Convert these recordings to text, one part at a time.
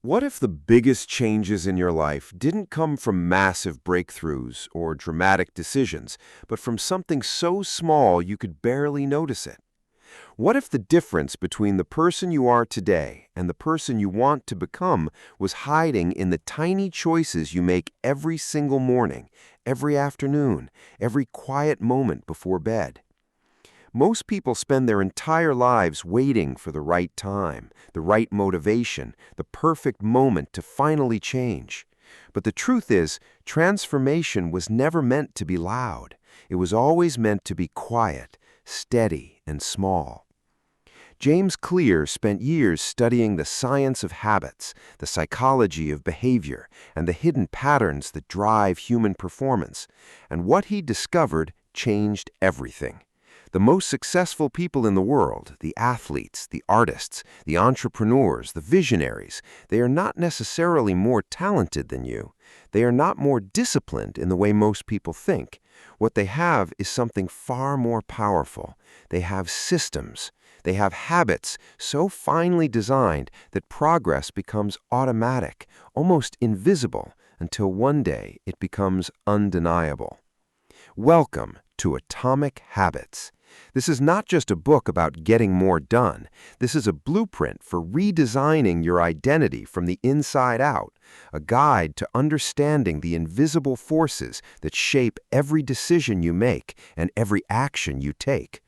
What if the biggest changes in your life didn't come from massive breakthroughs or dramatic decisions, but from something so small you could barely notice it? What if the difference between the person you are today and the person you want to become was hiding in the tiny choices you make every single morning, every afternoon, every quiet moment before bed? Most people spend their entire lives waiting for the right time, the right motivation, the perfect moment to finally change. But the truth is, transformation was never meant to be loud. It was always meant to be quiet, steady, and small. James Clear spent years studying the science of habits, the psychology of behavior, and the hidden patterns that drive human performance. And what he discovered changed everything. The most successful people in the world, the athletes, the artists, the entrepreneurs, the visionaries, they are not necessarily more talented than you. They are not more disciplined in the way most people think. What they have is something far more powerful. They have systems. They have habits so finely designed that progress becomes automatic, almost invisible, until one day it becomes undeniable. Welcome to Atomic Habits. This is not just a book about getting more done. This is a blueprint for redesigning your identity from the inside out, a guide to understanding the invisible forces that shape every decision you make and every action you take.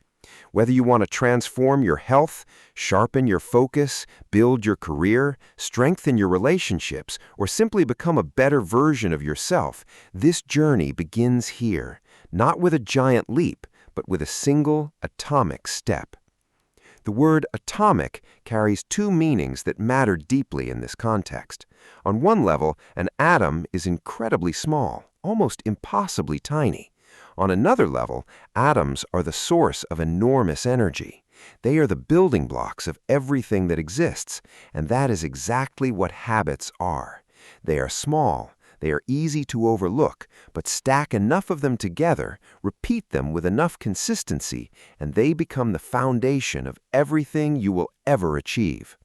Whether you want to transform your health, sharpen your focus, build your career, strengthen your relationships, or simply become a better version of yourself, this journey begins here, not with a giant leap, but with a single atomic step. The word atomic carries two meanings that matter deeply in this context. On one level, an atom is incredibly small, almost impossibly tiny. On another level, atoms are the source of enormous energy. They are the building blocks of everything that exists, and that is exactly what habits are. They are small. They are easy to overlook, but stack enough of them together, repeat them with enough consistency, and they become the foundation of everything you will ever achieve.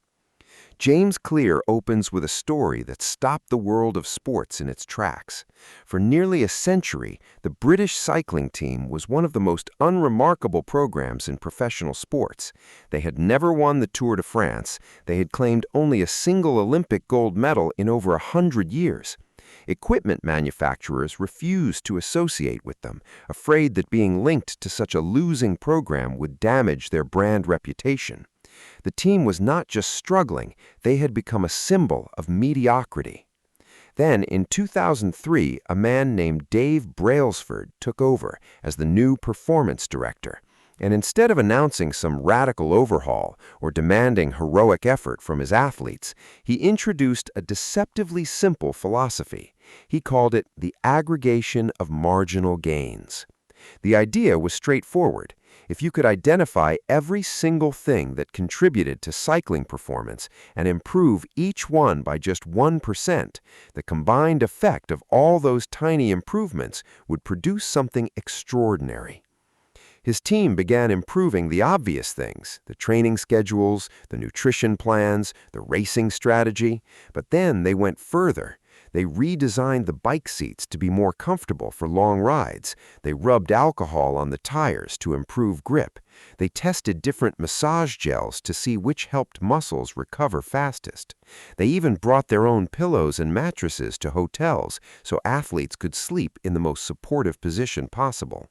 James Clear opens with a story that stopped the world of sports in its tracks. For nearly a century, the British cycling team was one of the most unremarkable programs in professional sports. They had never won the Tour de France. They had claimed only a single Olympic gold medal in over 100 years. Equipment manufacturers refused to associate with them, afraid that being linked to such a losing program would damage their brand reputation. The team was not just struggling, they had become a symbol of mediocrity. Then, in 2003, a man named Dave Brailsford took over as the new performance director. And instead of announcing some radical overhaul or demanding heroic effort from his athletes, he introduced a deceptively simple philosophy. He called it the aggregation of marginal gains. The idea was straightforward. If you could identify every single thing that contributed to cycling performance and improve each one by just 1%, the combined effect of all those tiny improvements would produce something extraordinary. His team began improving the obvious things, the training schedules, the nutrition plans, the racing strategy, but then they went further. They redesigned the bike seats to be more comfortable for long rides. They rubbed alcohol on the tires to improve grip. They tested different massage gels to see which helped muscles recover fastest. They even brought their own pillows and mattresses to hotels so athletes could sleep in the most supportive position possible.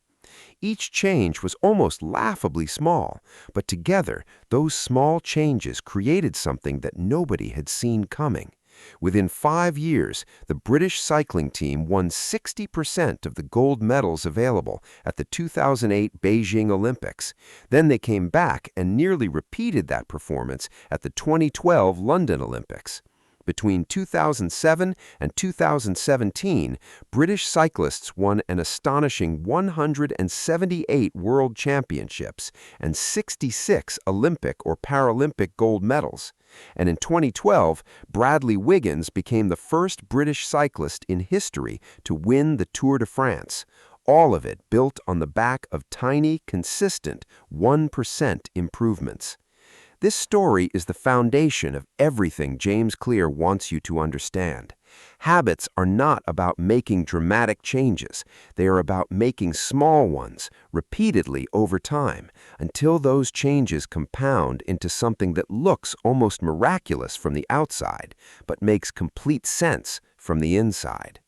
Each change was almost laughably small, but together, those small changes created something that nobody had seen coming. Within 5 years, the British cycling team won 60% of the gold medals available at the 2008 Beijing Olympics. Then they came back and nearly repeated that performance at the 2012 London Olympics. Between 2007 and 2017, British cyclists won an astonishing 178 world championships and 66 Olympic or Paralympic gold medals. And in 2012, Bradley Wiggins became the first British cyclist in history to win the Tour de France. All of it built on the back of tiny, consistent 1% improvements. This story is the foundation of everything James Clear wants you to understand. Habits are not about making dramatic changes. They are about making small ones, repeatedly over time, until those changes compound into something that looks almost miraculous from the outside, but makes complete sense from the inside.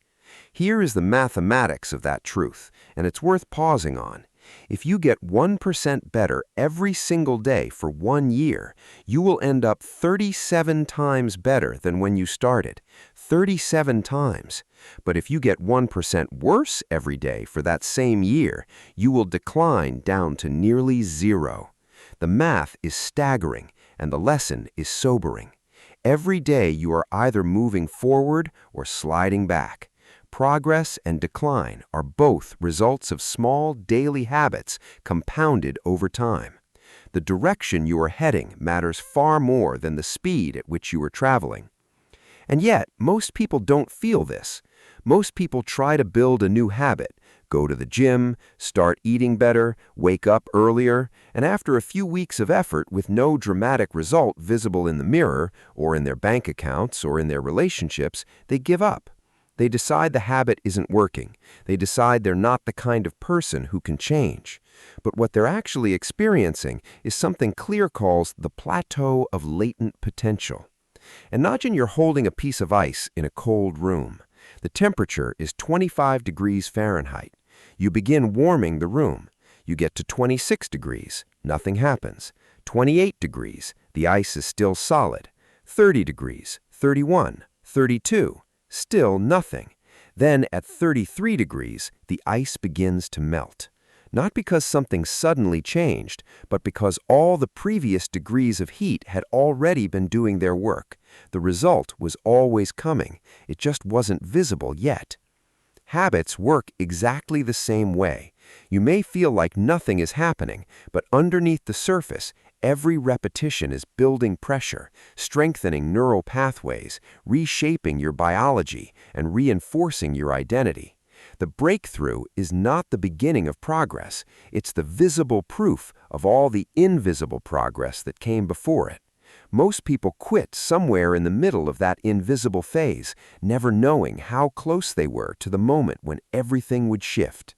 Here is the mathematics of that truth, and it's worth pausing on. If you get 1% better every single day for 1 year, you will end up 37 times better than when you started. 37 times. But if you get 1% worse every day for that same year, you will decline down to nearly zero. The math is staggering, and the lesson is sobering. Every day you are either moving forward or sliding back. Progress and decline are both results of small daily habits compounded over time. The direction you are heading matters far more than the speed at which you are traveling. And yet, most people don't feel this. Most people try to build a new habit, go to the gym, start eating better, wake up earlier, and after a few weeks of effort with no dramatic result visible in the mirror, or in their bank accounts, or in their relationships, they give up. They decide the habit isn't working. They decide they're not the kind of person who can change. But what they're actually experiencing is something Clear calls the plateau of latent potential. Imagine you're holding a piece of ice in a cold room. The temperature is 25 degrees Fahrenheit. You begin warming the room. You get to 26 degrees. Nothing happens. 28 degrees. The ice is still solid. 30 degrees. 31. 32. Still nothing. Then at 33 degrees, the ice begins to melt. Not because something suddenly changed, but because all the previous degrees of heat had already been doing their work. The result was always coming. It just wasn't visible yet. Habits work exactly the same way. You may feel like nothing is happening, but underneath the surface, every repetition is building pressure, strengthening neural pathways, reshaping your biology, and reinforcing your identity. The breakthrough is not the beginning of progress. It's the visible proof of all the invisible progress that came before it. Most people quit somewhere in the middle of that invisible phase, never knowing how close they were to the moment when everything would shift.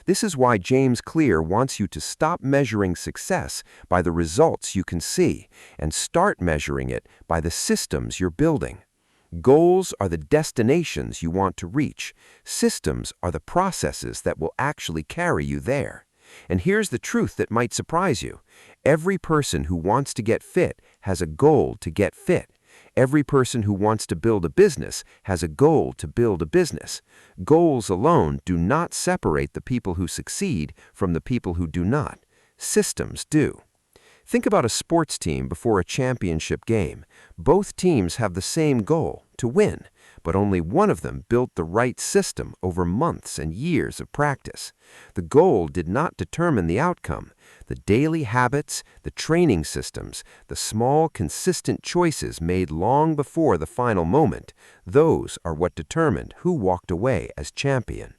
This is why James Clear wants you to stop measuring success by the results you can see and start measuring it by the systems you're building. Goals are the destinations you want to reach. Systems are the processes that will actually carry you there. And here's the truth that might surprise you. Every person who wants to get fit has a goal to get fit. Every person who wants to build a business has a goal to build a business. Goals alone do not separate the people who succeed from the people who do not. Systems do. Think about a sports team before a championship game. Both teams have the same goal, to win, but only one of them built the right system over months and years of practice. The goal did not determine the outcome. The daily habits, the training systems, the small, consistent choices made long before the final moment, those are what determined who walked away as champion.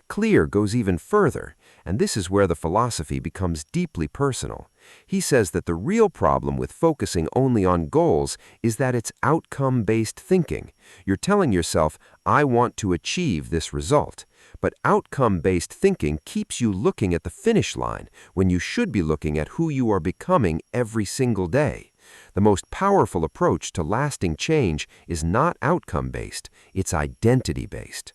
Clear goes even further, and this is where the philosophy becomes deeply personal. He says that the real problem with focusing only on goals is that it's outcome-based thinking. You're telling yourself, I want to achieve this result. But outcome-based thinking keeps you looking at the finish line when you should be looking at who you are becoming every single day. The most powerful approach to lasting change is not outcome-based, it's identity-based.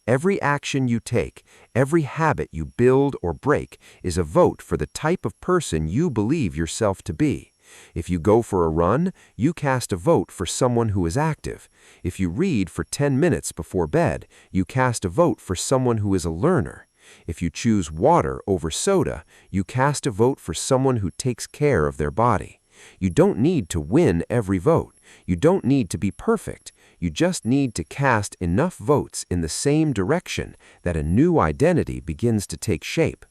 Every action you take, every habit you build or break is a vote for the type of person you believe yourself to be. If you go for a run, you cast a vote for someone who is active. If you read for 10 minutes before bed, you cast a vote for someone who is a learner. If you choose water over soda, you cast a vote for someone who takes care of their body. You don't need to win every vote. You don't need to be perfect. You just need to cast enough votes in the same direction that a new identity begins to take shape.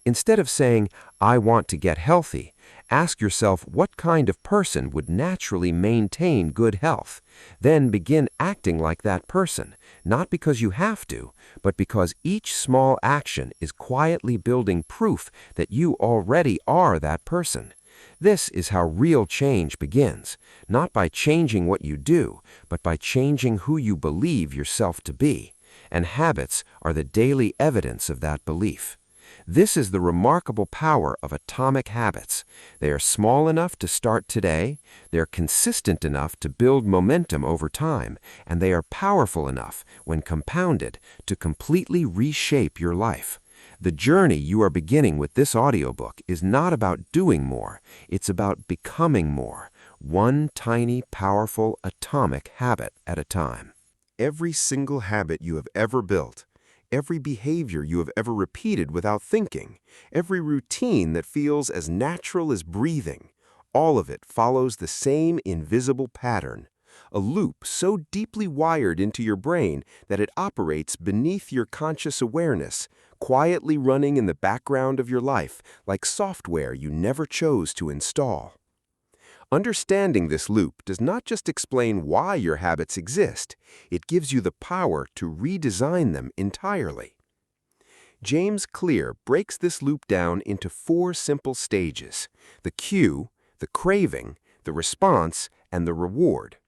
Instead of saying, I want to get healthy, ask yourself what kind of person would naturally maintain good health. Then begin acting like that person, not because you have to, but because each small action is quietly building proof that you already are that person. This is how real change begins, not by changing what you do, but by changing who you believe yourself to be. And habits are the daily evidence of that belief. This is the remarkable power of atomic habits. They are small enough to start today, they're consistent enough to build momentum over time, and they are powerful enough, when compounded, to completely reshape your life. The journey you are beginning with this audiobook is not about doing more, it's about becoming more, one tiny, powerful, atomic habit at a time. Every single habit you have ever built, every behavior you have ever repeated without thinking, every routine that feels as natural as breathing, all of it follows the same invisible pattern, a loop so deeply wired into your brain that it operates beneath your conscious awareness, quietly running in the background of your life like software you never chose to install. Understanding this loop does not just explain why your habits exist, it gives you the power to redesign them entirely. James Clear breaks this loop down into 4 simple stages: the cue, the craving, the response, and the reward.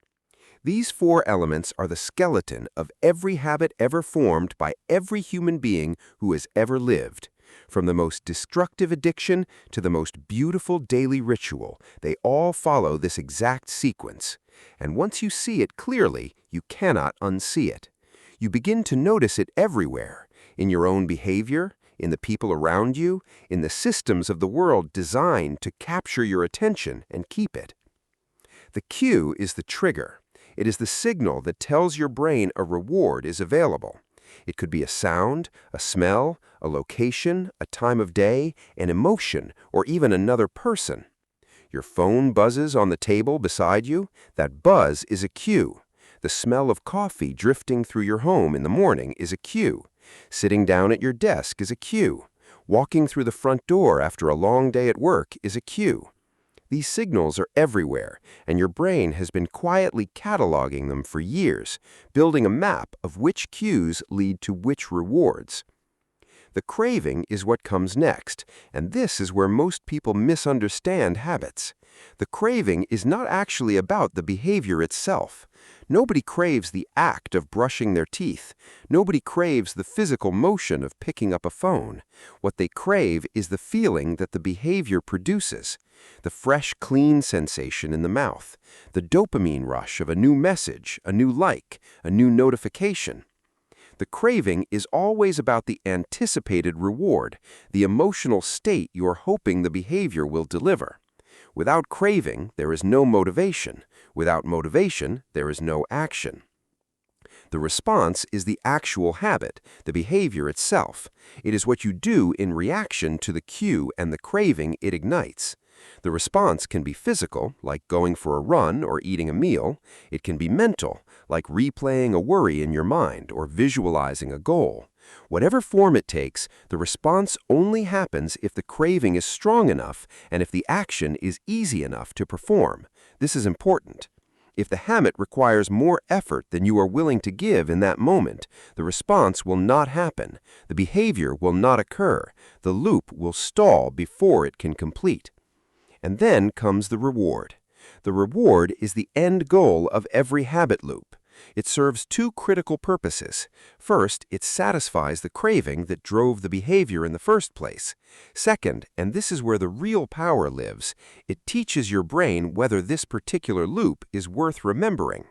These 4 elements are the skeleton of every habit ever formed by every human being who has ever lived. From the most destructive addiction to the most beautiful daily ritual, they all follow this exact sequence. And once you see it clearly, you cannot unsee it. You begin to notice it everywhere, in your own behavior, in the people around you, in the systems of the world designed to capture your attention and keep it. The cue is the trigger. It is the signal that tells your brain a reward is available. It could be a sound, a smell, a location, a time of day, an emotion, or even another person. Your phone buzzes on the table beside you. That buzz is a cue. The smell of coffee drifting through your home in the morning is a cue. Sitting down at your desk is a cue. Walking through the front door after a long day at work is a cue. These signals are everywhere, and your brain has been quietly cataloging them for years, building a map of which cues lead to which rewards. The craving is what comes next, and this is where most people misunderstand habits. The craving is not actually about the behavior itself. Nobody craves the act of brushing their teeth. Nobody craves the physical motion of picking up a phone. What they crave is the feeling that the behavior produces. The fresh, clean sensation in the mouth. The dopamine rush of a new message, a new like, a new notification. The craving is always about the anticipated reward, the emotional state you're hoping the behavior will deliver. Without craving, there is no motivation. Without motivation, there is no action. The response is the actual habit, the behavior itself. It is what you do in reaction to the cue and the craving it ignites. The response can be physical, like going for a run or eating a meal. It can be mental, like replaying a worry in your mind or visualizing a goal. Whatever form it takes, the response only happens if the craving is strong enough and if the action is easy enough to perform. This is important. If the habit requires more effort than you are willing to give in that moment, the response will not happen. The behavior will not occur. The loop will stall before it can complete. And then comes the reward. The reward is the end goal of every habit loop. It serves 2 critical purposes. First, it satisfies the craving that drove the behavior in the first place. Second, and this is where the real power lives, it teaches your brain whether this particular loop is worth remembering.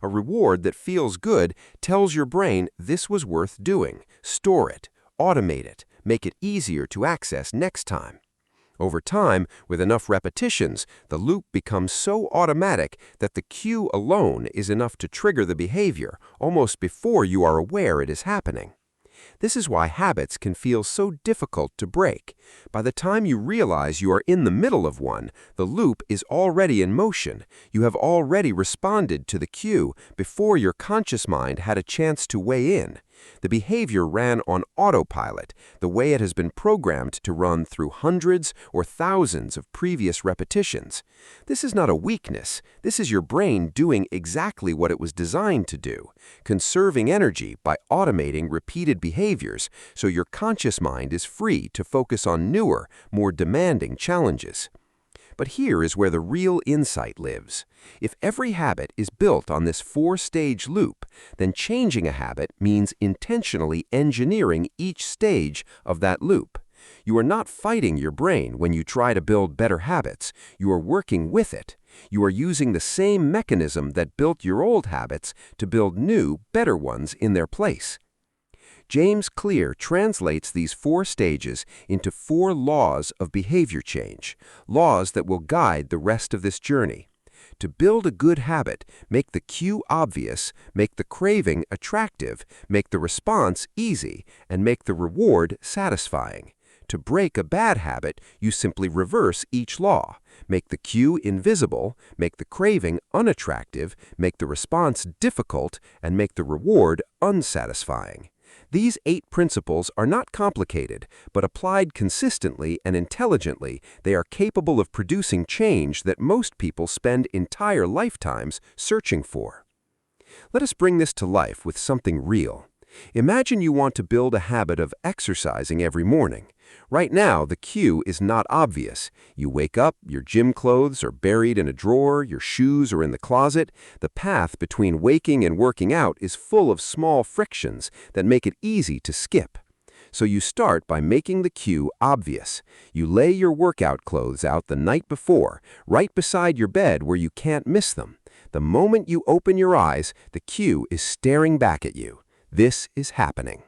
A reward that feels good tells your brain this was worth doing. Store it, automate it, make it easier to access next time. Over time, with enough repetitions, the loop becomes so automatic that the cue alone is enough to trigger the behavior almost before you are aware it is happening. This is why habits can feel so difficult to break. By the time you realize you are in the middle of one, the loop is already in motion. You have already responded to the cue before your conscious mind had a chance to weigh in. The behavior ran on autopilot, the way it has been programmed to run through hundreds or thousands of previous repetitions. This is not a weakness. This is your brain doing exactly what it was designed to do, conserving energy by automating repeated behaviors so your conscious mind is free to focus on newer, more demanding challenges. But here is where the real insight lives. If every habit is built on this four-stage loop, then changing a habit means intentionally engineering each stage of that loop. You are not fighting your brain when you try to build better habits. You are working with it. You are using the same mechanism that built your old habits to build new, better ones in their place. James Clear translates these four stages into 4 laws of behavior change, laws that will guide the rest of this journey. To build a good habit, make the cue obvious, make the craving attractive, make the response easy, and make the reward satisfying. To break a bad habit, you simply reverse each law. Make the cue invisible, make the craving unattractive, make the response difficult, and make the reward unsatisfying. These 8 principles are not complicated, but applied consistently and intelligently, they are capable of producing change that most people spend entire lifetimes searching for. Let us bring this to life with something real. Imagine you want to build a habit of exercising every morning. Right now, the cue is not obvious. You wake up, your gym clothes are buried in a drawer, your shoes are in the closet. The path between waking and working out is full of small frictions that make it easy to skip. So you start by making the cue obvious. You lay your workout clothes out the night before, right beside your bed where you can't miss them. The moment you open your eyes, the cue is staring back at you. This is happening.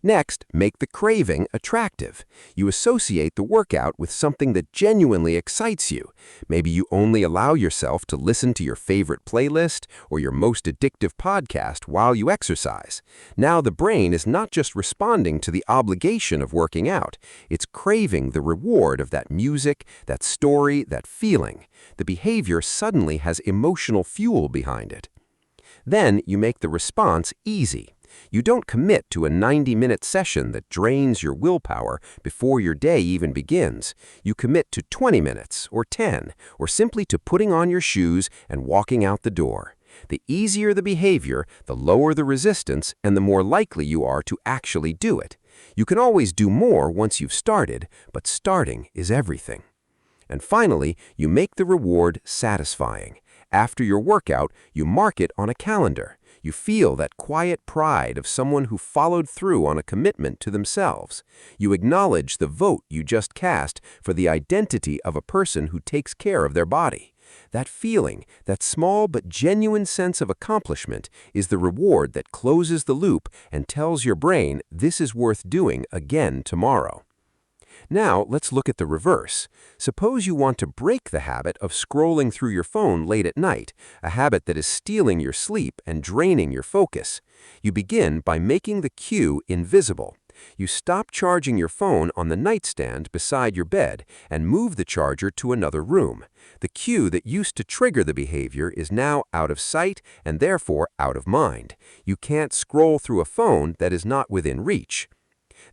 Next, make the craving attractive. You associate the workout with something that genuinely excites you. Maybe you only allow yourself to listen to your favorite playlist or your most addictive podcast while you exercise. Now the brain is not just responding to the obligation of working out. It's craving the reward of that music, that story, that feeling. The behavior suddenly has emotional fuel behind it. Then you make the response easy. You don't commit to a 90-minute session that drains your willpower before your day even begins. You commit to 20 minutes, or 10, or simply to putting on your shoes and walking out the door. The easier the behavior, the lower the resistance, and the more likely you are to actually do it. You can always do more once you've started, but starting is everything. And finally, you make the reward satisfying. After your workout, you mark it on a calendar. You feel that quiet pride of someone who followed through on a commitment to themselves. You acknowledge the vote you just cast for the identity of a person who takes care of their body. That feeling, that small but genuine sense of accomplishment, is the reward that closes the loop and tells your brain this is worth doing again tomorrow. Now, let's look at the reverse. Suppose you want to break the habit of scrolling through your phone late at night, a habit that is stealing your sleep and draining your focus. You begin by making the cue invisible. You stop charging your phone on the nightstand beside your bed and move the charger to another room. The cue that used to trigger the behavior is now out of sight and therefore out of mind. You can't scroll through a phone that is not within reach.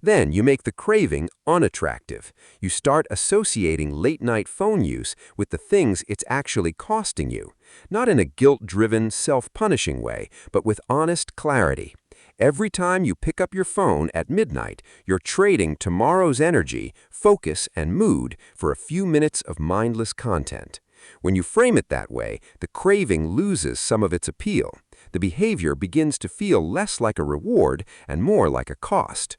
Then you make the craving unattractive. You start associating late-night phone use with the things it's actually costing you, not in a guilt-driven, self-punishing way, but with honest clarity. Every time you pick up your phone at midnight, you're trading tomorrow's energy, focus, and mood for a few minutes of mindless content. When you frame it that way, the craving loses some of its appeal. The behavior begins to feel less like a reward and more like a cost.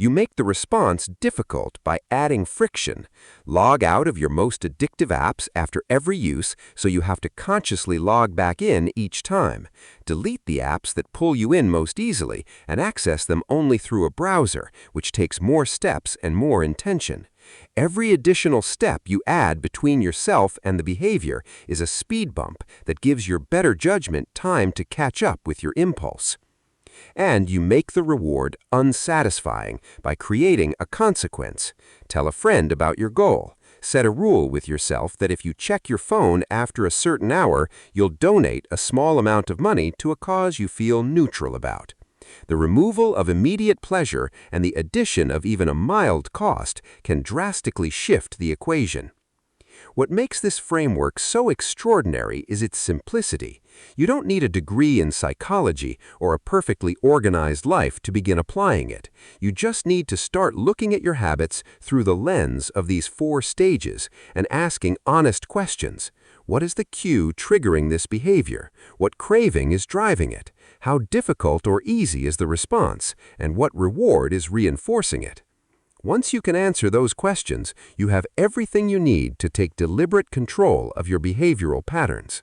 You make the response difficult by adding friction. Log out of your most addictive apps after every use, so you have to consciously log back in each time. Delete the apps that pull you in most easily and access them only through a browser, which takes more steps and more intention. Every additional step you add between yourself and the behavior is a speed bump that gives your better judgment time to catch up with your impulse. And you make the reward unsatisfying by creating a consequence. Tell a friend about your goal. Set a rule with yourself that if you check your phone after a certain hour, you'll donate a small amount of money to a cause you feel neutral about. The removal of immediate pleasure and the addition of even a mild cost can drastically shift the equation. What makes this framework so extraordinary is its simplicity. You don't need a degree in psychology or a perfectly organized life to begin applying it. You just need to start looking at your habits through the lens of these 4 stages and asking honest questions. What is the cue triggering this behavior? What craving is driving it? How difficult or easy is the response? And what reward is reinforcing it? Once you can answer those questions, you have everything you need to take deliberate control of your behavioral patterns.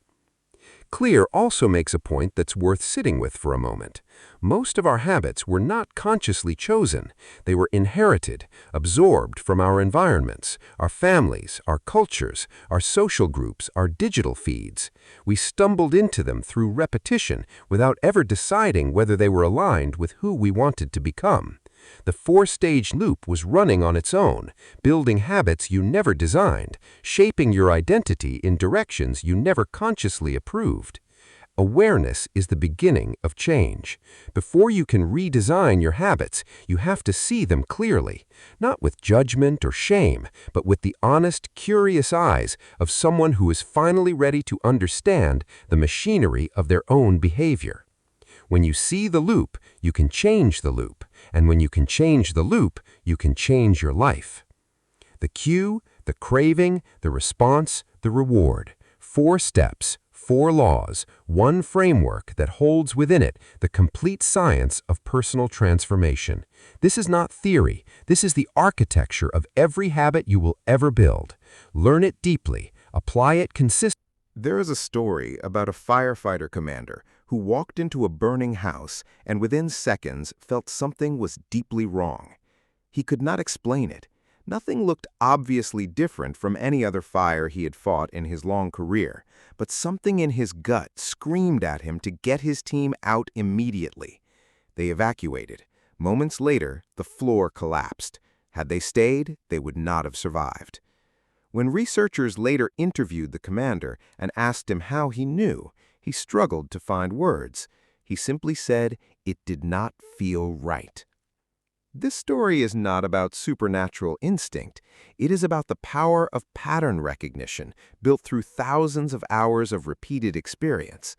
Clear also makes a point that's worth sitting with for a moment. Most of our habits were not consciously chosen. They were inherited, absorbed from our environments, our families, our cultures, our social groups, our digital feeds. We stumbled into them through repetition without ever deciding whether they were aligned with who we wanted to become. The 4-stage loop was running on its own, building habits you never designed, shaping your identity in directions you never consciously approved. Awareness is the beginning of change. Before you can redesign your habits, you have to see them clearly, not with judgment or shame, but with the honest, curious eyes of someone who is finally ready to understand the machinery of their own behavior. When you see the loop, you can change the loop. And when you can change the loop, you can change your life. The cue, the craving, the response, the reward. 4 steps, 4 laws, 1 framework that holds within it the complete science of personal transformation. This is not theory. This is the architecture of every habit you will ever build. Learn it deeply. Apply it consistently. There is a story about a firefighter commander who walked into a burning house and within seconds felt something was deeply wrong. He could not explain it. Nothing looked obviously different from any other fire he had fought in his long career, but something in his gut screamed at him to get his team out immediately. They evacuated. Moments later, the floor collapsed. Had they stayed, they would not have survived. When researchers later interviewed the commander and asked him how he knew, he struggled to find words. He simply said, "It did not feel right." This story is not about supernatural instinct. It is about the power of pattern recognition built through thousands of hours of repeated experience.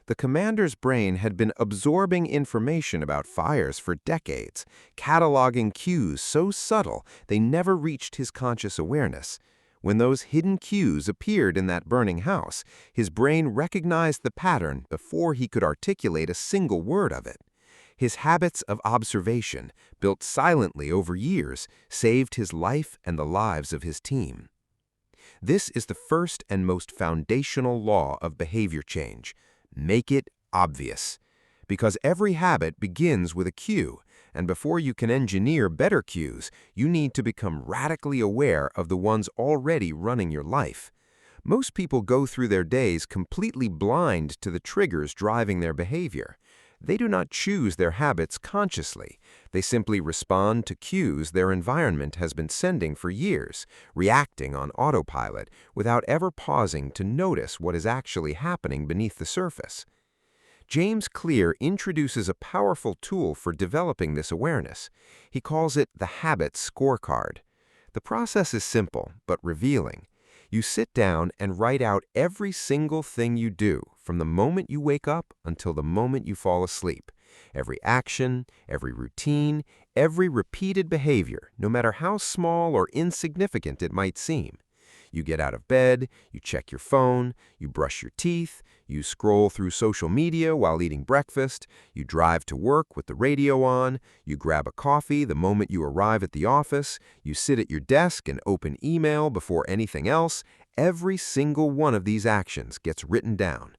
The commander's brain had been absorbing information about fires for decades, cataloging cues so subtle they never reached his conscious awareness. When those hidden cues appeared in that burning house, his brain recognized the pattern before he could articulate a single word of it. His habits of observation, built silently over years, saved his life and the lives of his team. This is the first and most foundational law of behavior change. Make it obvious. Because every habit begins with a cue, and before you can engineer better cues, you need to become radically aware of the ones already running your life. Most people go through their days completely blind to the triggers driving their behavior. They do not choose their habits consciously. They simply respond to cues their environment has been sending for years, reacting on autopilot without ever pausing to notice what is actually happening beneath the surface. James Clear introduces a powerful tool for developing this awareness. He calls it the habit scorecard. The process is simple, but revealing. You sit down and write out every single thing you do, from the moment you wake up until the moment you fall asleep. Every action, every routine, every repeated behavior, no matter how small or insignificant it might seem. You get out of bed, you check your phone, you brush your teeth, you scroll through social media while eating breakfast, you drive to work with the radio on, you grab a coffee the moment you arrive at the office, you sit at your desk and open email before anything else. Every single one of these actions gets written down.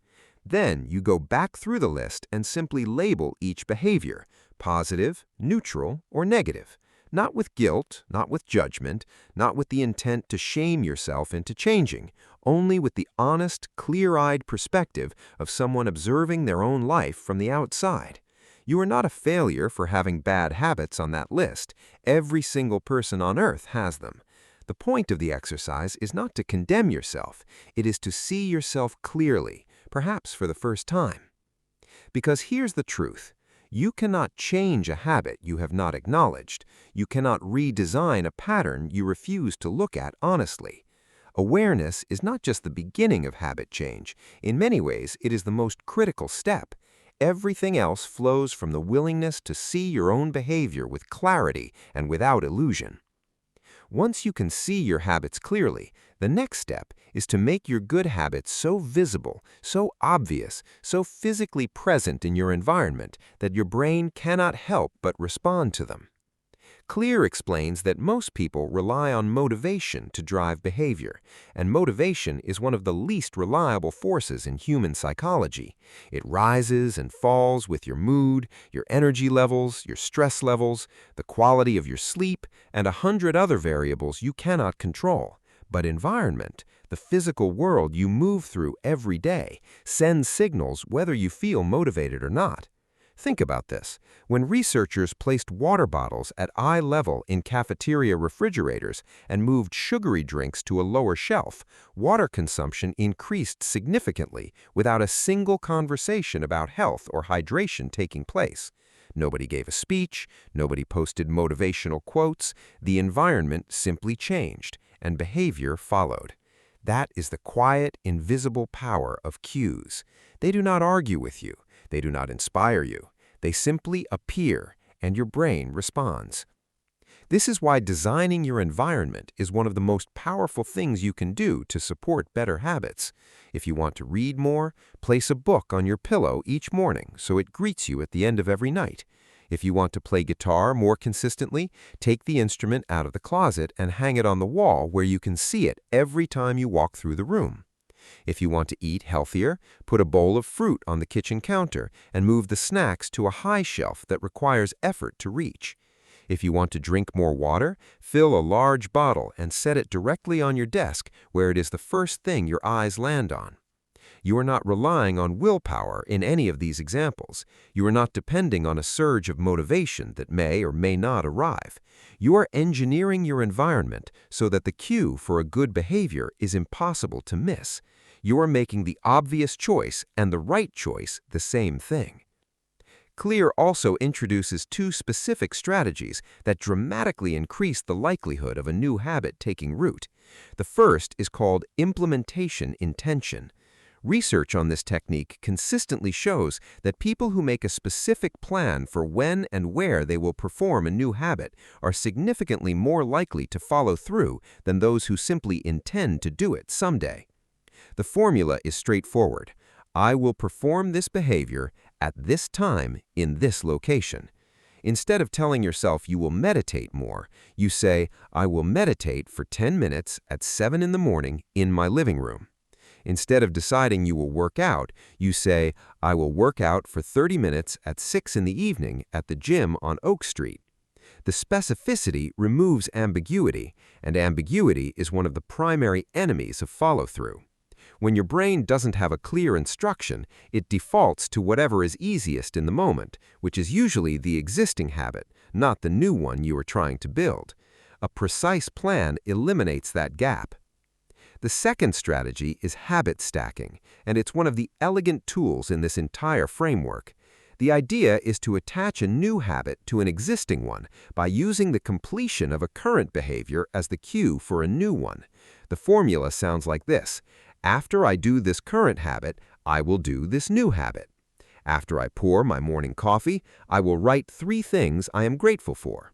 Then you go back through the list and simply label each behavior, positive, neutral, or negative. Not with guilt, not with judgment, not with the intent to shame yourself into changing, only with the honest, clear-eyed perspective of someone observing their own life from the outside. You are not a failure for having bad habits on that list. Every single person on earth has them. The point of the exercise is not to condemn yourself. It is to see yourself clearly, perhaps for the first time. Because here's the truth. You cannot change a habit you have not acknowledged. You cannot redesign a pattern you refuse to look at honestly. Awareness is not just the beginning of habit change. In many ways, it is the most critical step. Everything else flows from the willingness to see your own behavior with clarity and without illusion. Once you can see your habits clearly, the next step is to make your good habits so visible, so obvious, so physically present in your environment that your brain cannot help but respond to them. Clear explains that most people rely on motivation to drive behavior, and motivation is one of the least reliable forces in human psychology. It rises and falls with your mood, your energy levels, your stress levels, the quality of your sleep, and 100 other variables you cannot control. But environment, the physical world you move through every day, sends signals whether you feel motivated or not. Think about this. When researchers placed water bottles at eye level in cafeteria refrigerators and moved sugary drinks to a lower shelf, water consumption increased significantly without a single conversation about health or hydration taking place. Nobody gave a speech, nobody posted motivational quotes, the environment simply changed, and behavior followed. That is the quiet, invisible power of cues. They do not argue with you. They do not inspire you. They simply appear, and your brain responds. This is why designing your environment is one of the most powerful things you can do to support better habits. If you want to read more, place a book on your pillow each morning so it greets you at the end of every night. If you want to play guitar more consistently, take the instrument out of the closet and hang it on the wall where you can see it every time you walk through the room. If you want to eat healthier, put a bowl of fruit on the kitchen counter and move the snacks to a high shelf that requires effort to reach. If you want to drink more water, fill a large bottle and set it directly on your desk where it is the first thing your eyes land on. You are not relying on willpower in any of these examples. You are not depending on a surge of motivation that may or may not arrive. You are engineering your environment so that the cue for a good behavior is impossible to miss. You are making the obvious choice and the right choice the same thing. Clear also introduces two specific strategies that dramatically increase the likelihood of a new habit taking root. The first is called implementation intention. Research on this technique consistently shows that people who make a specific plan for when and where they will perform a new habit are significantly more likely to follow through than those who simply intend to do it someday. The formula is straightforward. I will perform this behavior at this time in this location. Instead of telling yourself you will meditate more, you say, I will meditate for 10 minutes at 7 in the morning in my living room. Instead of deciding you will work out, you say, I will work out for 30 minutes at 6 in the evening at the gym on Oak Street. The specificity removes ambiguity, and ambiguity is one of the primary enemies of follow-through. When your brain doesn't have a clear instruction, it defaults to whatever is easiest in the moment, which is usually the existing habit, not the new one you are trying to build. A precise plan eliminates that gap. The second strategy is habit stacking, and it's one of the elegant tools in this entire framework. The idea is to attach a new habit to an existing one by using the completion of a current behavior as the cue for a new one. The formula sounds like this. After I do this current habit, I will do this new habit. After I pour my morning coffee, I will write 3 things I am grateful for.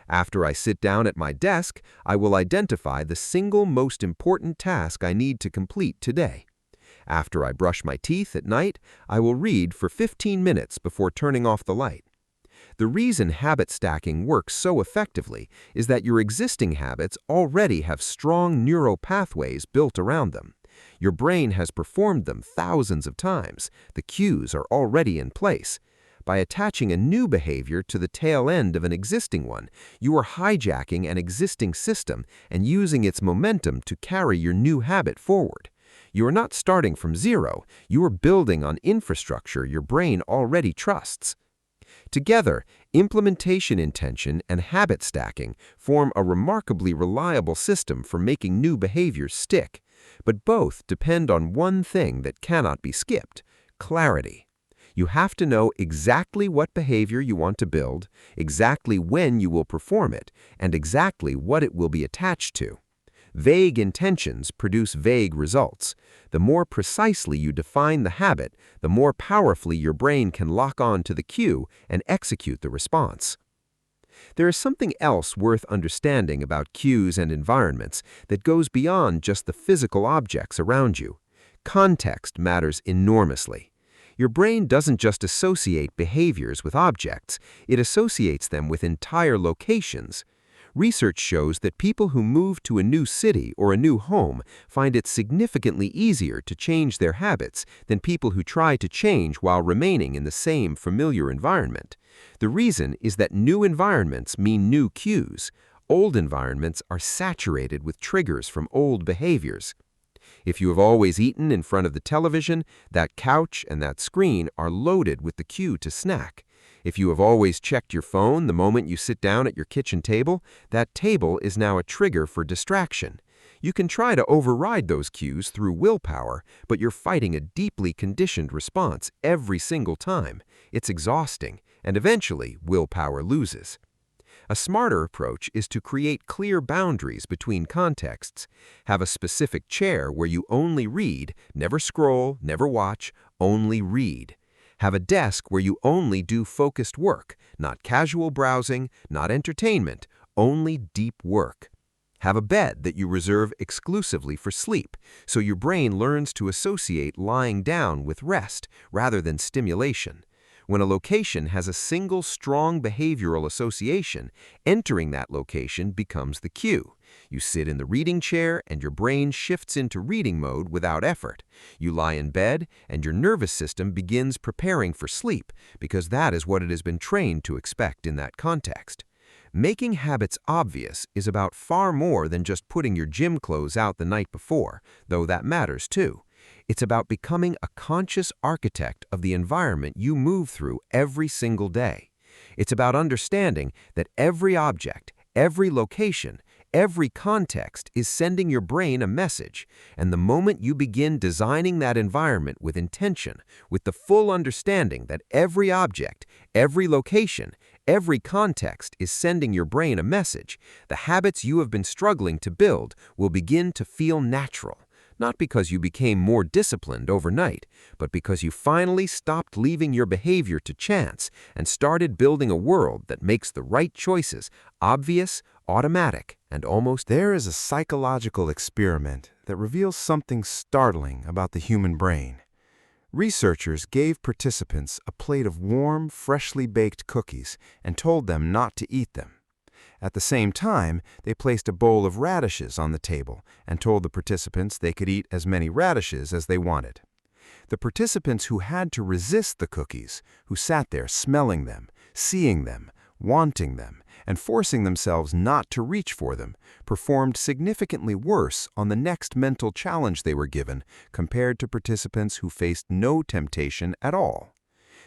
After I sit down at my desk, I will identify the single most important task I need to complete today. After I brush my teeth at night, I will read for 15 minutes before turning off the light. The reason habit stacking works so effectively is that your existing habits already have strong neural pathways built around them. Your brain has performed them thousands of times. The cues are already in place. By attaching a new behavior to the tail end of an existing one, you are hijacking an existing system and using its momentum to carry your new habit forward. You are not starting from zero. You are building on infrastructure your brain already trusts. Together, implementation intention and habit stacking form a remarkably reliable system for making new behaviors stick. But both depend on one thing that cannot be skipped: clarity. You have to know exactly what behavior you want to build, exactly when you will perform it, and exactly what it will be attached to. Vague intentions produce vague results. The more precisely you define the habit, the more powerfully your brain can lock on to the cue and execute the response. There is something else worth understanding about cues and environments that goes beyond just the physical objects around you. Context matters enormously. Your brain doesn't just associate behaviors with objects, it associates them with entire locations. Research shows that people who move to a new city or a new home find it significantly easier to change their habits than people who try to change while remaining in the same familiar environment. The reason is that new environments mean new cues. Old environments are saturated with triggers from old behaviors. If you have always eaten in front of the television, that couch and that screen are loaded with the cue to snack. If you have always checked your phone the moment you sit down at your kitchen table, that table is now a trigger for distraction. You can try to override those cues through willpower, but you're fighting a deeply conditioned response every single time. It's exhausting, and eventually willpower loses. A smarter approach is to create clear boundaries between contexts. Have a specific chair where you only read, never scroll, never watch, only read. Have a desk where you only do focused work, not casual browsing, not entertainment, only deep work. Have a bed that you reserve exclusively for sleep, so your brain learns to associate lying down with rest rather than stimulation. When a location has a single strong behavioral association, entering that location becomes the cue. You sit in the reading chair and your brain shifts into reading mode without effort. You lie in bed and your nervous system begins preparing for sleep because that is what it has been trained to expect in that context. Making habits obvious is about far more than just putting your gym clothes out the night before, though that matters too. It's about becoming a conscious architect of the environment you move through every single day. It's about understanding that every object, every location, every context is sending your brain a message, and the moment you begin designing that environment with intention, with the full understanding that every object, every location, every context is sending your brain a message, the habits you have been struggling to build will begin to feel natural. Not because you became more disciplined overnight, but because you finally stopped leaving your behavior to chance and started building a world that makes the right choices obvious, automatic, and almost. There is a psychological experiment that reveals something startling about the human brain. Researchers gave participants a plate of warm, freshly baked cookies and told them not to eat them. At the same time, they placed a bowl of radishes on the table and told the participants they could eat as many radishes as they wanted. The participants who had to resist the cookies, who sat there smelling them, seeing them, wanting them, and forcing themselves not to reach for them, performed significantly worse on the next mental challenge they were given compared to participants who faced no temptation at all.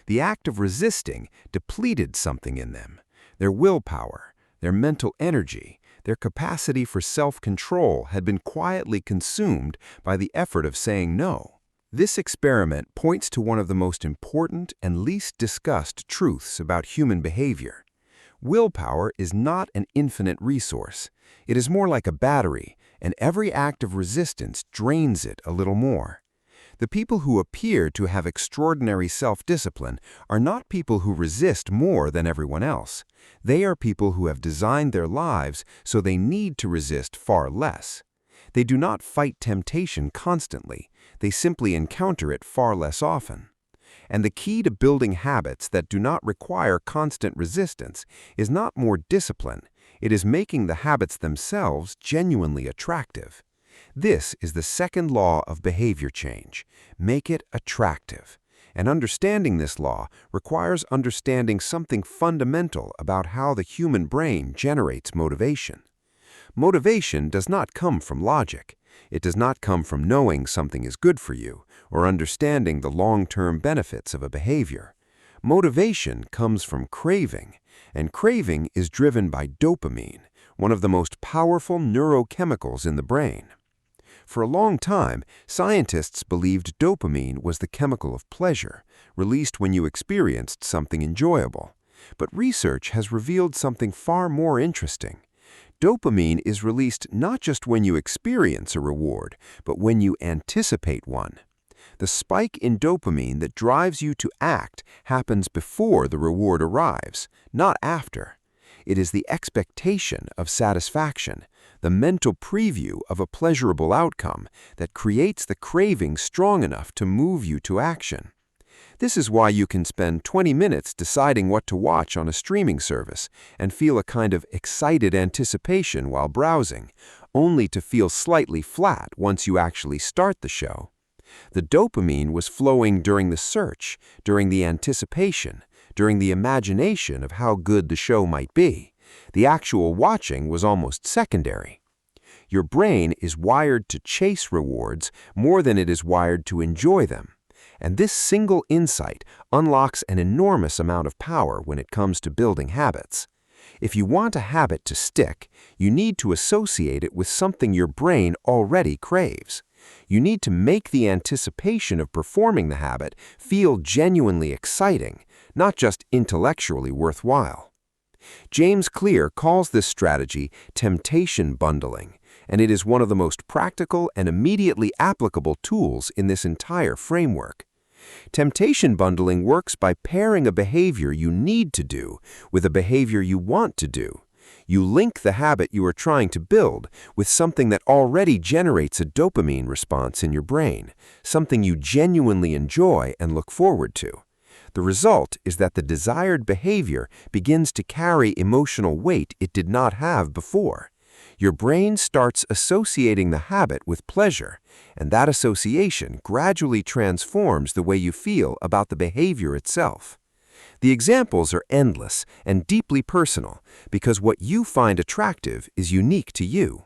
The act of resisting depleted something in them, their willpower, their mental energy, their capacity for self-control had been quietly consumed by the effort of saying no. This experiment points to one of the most important and least discussed truths about human behavior. Willpower is not an infinite resource. It is more like a battery, and every act of resistance drains it a little more. The people who appear to have extraordinary self-discipline are not people who resist more than everyone else. They are people who have designed their lives so they need to resist far less. They do not fight temptation constantly. They simply encounter it far less often. And the key to building habits that do not require constant resistance is not more discipline. It is making the habits themselves genuinely attractive. This is the second law of behavior change. Make it attractive. And understanding this law requires understanding something fundamental about how the human brain generates motivation. Motivation does not come from logic. It does not come from knowing something is good for you or understanding the long-term benefits of a behavior. Motivation comes from craving, and craving is driven by dopamine, one of the most powerful neurochemicals in the brain. For a long time, scientists believed dopamine was the chemical of pleasure, released when you experienced something enjoyable. But research has revealed something far more interesting. Dopamine is released not just when you experience a reward, but when you anticipate one. The spike in dopamine that drives you to act happens before the reward arrives, not after. It is the expectation of satisfaction, the mental preview of a pleasurable outcome that creates the craving strong enough to move you to action. This is why you can spend 20 minutes deciding what to watch on a streaming service and feel a kind of excited anticipation while browsing, only to feel slightly flat once you actually start the show. The dopamine was flowing during the search, during the anticipation, during the imagination of how good the show might be. The actual watching was almost secondary. Your brain is wired to chase rewards more than it is wired to enjoy them. And this single insight unlocks an enormous amount of power when it comes to building habits. If you want a habit to stick, you need to associate it with something your brain already craves. You need to make the anticipation of performing the habit feel genuinely exciting, not just intellectually worthwhile. James Clear calls this strategy temptation bundling, and it is one of the most practical and immediately applicable tools in this entire framework. Temptation bundling works by pairing a behavior you need to do with a behavior you want to do. You link the habit you are trying to build with something that already generates a dopamine response in your brain, something you genuinely enjoy and look forward to. The result is that the desired behavior begins to carry emotional weight it did not have before. Your brain starts associating the habit with pleasure, and that association gradually transforms the way you feel about the behavior itself. The examples are endless and deeply personal because what you find attractive is unique to you.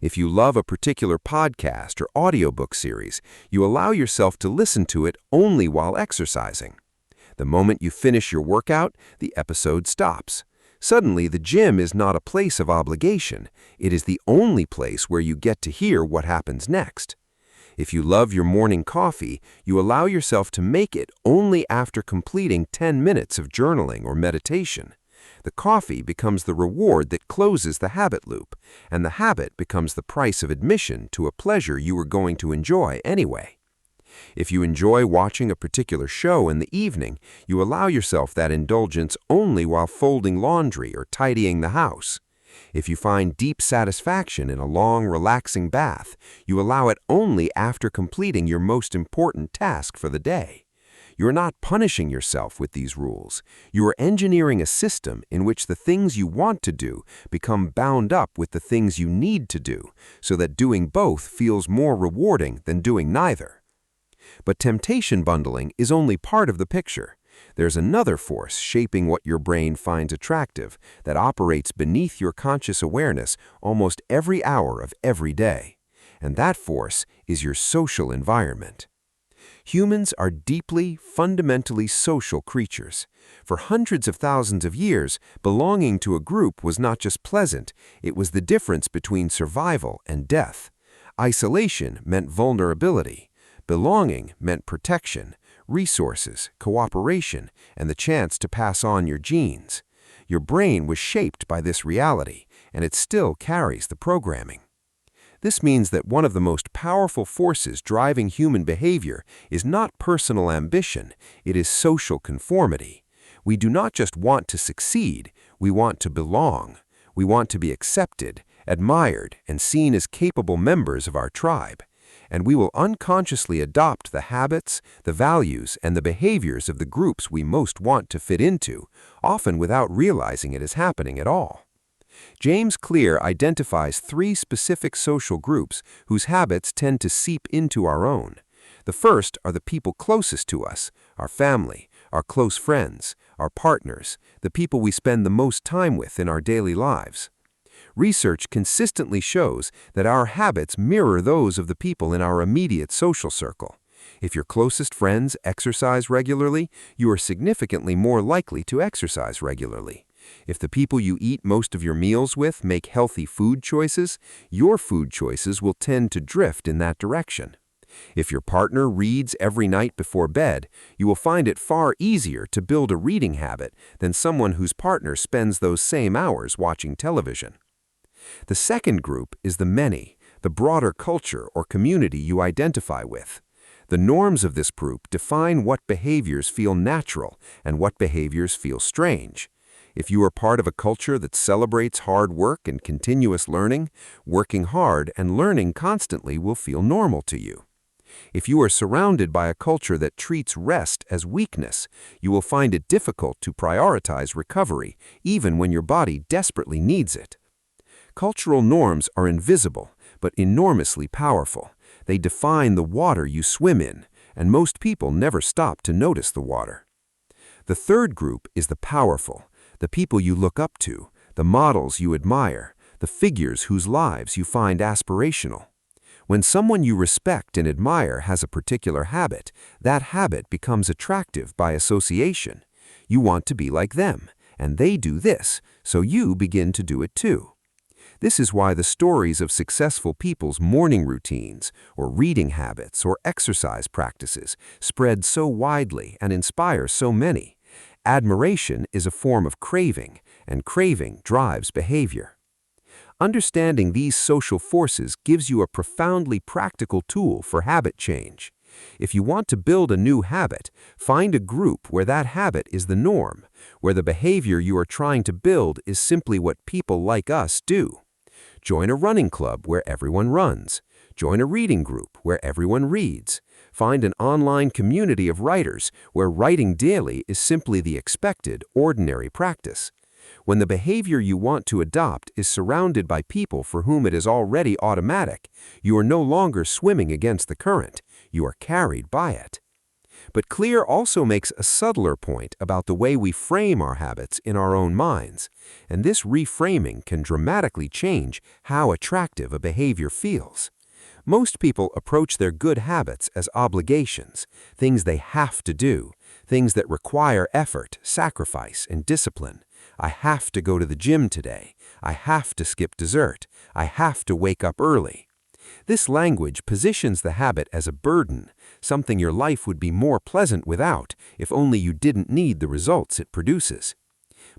If you love a particular podcast or audiobook series, you allow yourself to listen to it only while exercising. The moment you finish your workout, the episode stops. Suddenly, the gym is not a place of obligation. It is the only place where you get to hear what happens next. If you love your morning coffee, you allow yourself to make it only after completing 10 minutes of journaling or meditation. The coffee becomes the reward that closes the habit loop, and the habit becomes the price of admission to a pleasure you were going to enjoy anyway. If you enjoy watching a particular show in the evening, you allow yourself that indulgence only while folding laundry or tidying the house. If you find deep satisfaction in a long, relaxing bath, you allow it only after completing your most important task for the day. You are not punishing yourself with these rules. You are engineering a system in which the things you want to do become bound up with the things you need to do, so that doing both feels more rewarding than doing neither. But temptation bundling is only part of the picture. There's another force shaping what your brain finds attractive that operates beneath your conscious awareness almost every hour of every day. And that force is your social environment. Humans are deeply, fundamentally social creatures. For hundreds of thousands of years, belonging to a group was not just pleasant, it was the difference between survival and death. Isolation meant vulnerability. Belonging meant protection, resources, cooperation, and the chance to pass on your genes. Your brain was shaped by this reality, and it still carries the programming. This means that one of the most powerful forces driving human behavior is not personal ambition, it is social conformity. We do not just want to succeed, we want to belong. We want to be accepted, admired, and seen as capable members of our tribe. And we will unconsciously adopt the habits, the values, and the behaviors of the groups we most want to fit into, often without realizing it is happening at all. James Clear identifies 3 specific social groups whose habits tend to seep into our own. The first are the people closest to us, our family, our close friends, our partners, the people we spend the most time with in our daily lives. Research consistently shows that our habits mirror those of the people in our immediate social circle. If your closest friends exercise regularly, you are significantly more likely to exercise regularly. If the people you eat most of your meals with make healthy food choices, your food choices will tend to drift in that direction. If your partner reads every night before bed, you will find it far easier to build a reading habit than someone whose partner spends those same hours watching television. The second group is the many, the broader culture or community you identify with. The norms of this group define what behaviors feel natural and what behaviors feel strange. If you are part of a culture that celebrates hard work and continuous learning, working hard and learning constantly will feel normal to you. If you are surrounded by a culture that treats rest as weakness, you will find it difficult to prioritize recovery, even when your body desperately needs it. Cultural norms are invisible, but enormously powerful. They define the water you swim in, and most people never stop to notice the water. The third group is the powerful, the people you look up to, the models you admire, the figures whose lives you find aspirational. When someone you respect and admire has a particular habit, that habit becomes attractive by association. You want to be like them, and they do this, so you begin to do it too. This is why the stories of successful people's morning routines, or reading habits, or exercise practices spread so widely and inspire so many. Admiration is a form of craving, and craving drives behavior. Understanding these social forces gives you a profoundly practical tool for habit change. If you want to build a new habit, find a group where that habit is the norm, where the behavior you are trying to build is simply what people like us do. Join a running club where everyone runs. Join a reading group where everyone reads. Find an online community of writers where writing daily is simply the expected, ordinary practice. When the behavior you want to adopt is surrounded by people for whom it is already automatic, you are no longer swimming against the current, you are carried by it. But Clear also makes a subtler point about the way we frame our habits in our own minds, and this reframing can dramatically change how attractive a behavior feels. Most people approach their good habits as obligations, things they have to do, things that require effort, sacrifice, and discipline. I have to go to the gym today. I have to skip dessert. I have to wake up early. This language positions the habit as a burden, something your life would be more pleasant without if only you didn't need the results it produces.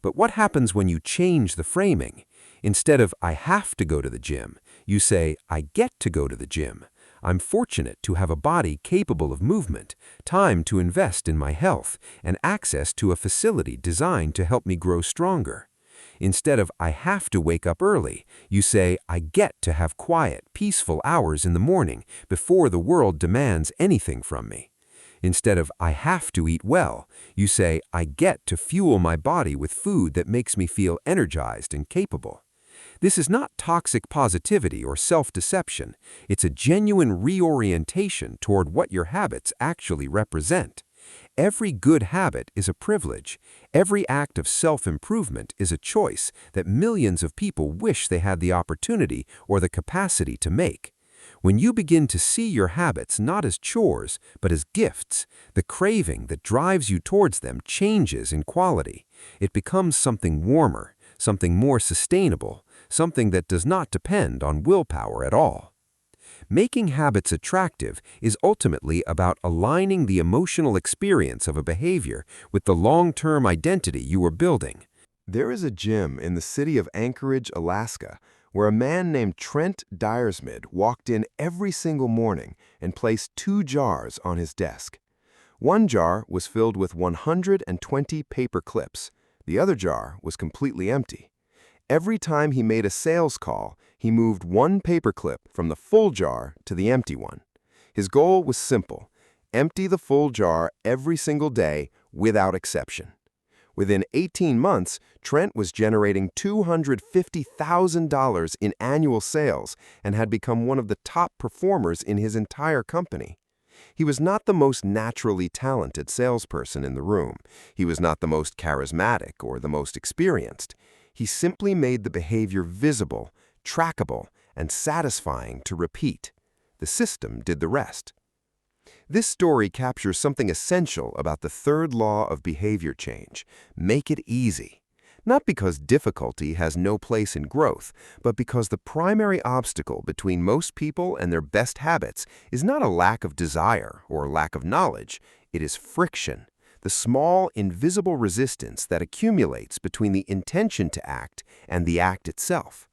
But what happens when you change the framing? Instead of I have to go to the gym, you say I get to go to the gym. I'm fortunate to have a body capable of movement, time to invest in my health, and access to a facility designed to help me grow stronger. Instead of I have to wake up early, you say I get to have quiet, peaceful hours in the morning before the world demands anything from me. Instead of I have to eat well, you say I get to fuel my body with food that makes me feel energized and capable. This is not toxic positivity or self-deception. It's a genuine reorientation toward what your habits actually represent. Every good habit is a privilege. Every act of self-improvement is a choice that millions of people wish they had the opportunity or the capacity to make. When you begin to see your habits not as chores, but as gifts, the craving that drives you towards them changes in quality. It becomes something warmer, something more sustainable, something that does not depend on willpower at all. Making habits attractive is ultimately about aligning the emotional experience of a behavior with the long-term identity you are building. There is a gym in the city of Anchorage, Alaska, where a man named Trent Dyersmid walked in every single morning and placed 2 jars on his desk. One jar was filled with 120 paper clips. The other jar was completely empty. Every time he made a sales call, he moved 1 paperclip from the full jar to the empty one. His goal was simple: empty the full jar every single day without exception. Within 18 months, Trent was generating $250,000 in annual sales and had become one of the top performers in his entire company. He was not the most naturally talented salesperson in the room. He was not the most charismatic or the most experienced. He simply made the behavior visible, trackable, and satisfying to repeat. The system did the rest. This story captures something essential about the third law of behavior change: make it easy. Not because difficulty has no place in growth, but because the primary obstacle between most people and their best habits is not a lack of desire or lack of knowledge. It is friction, the small, invisible resistance that accumulates between the intention to act and the act itself.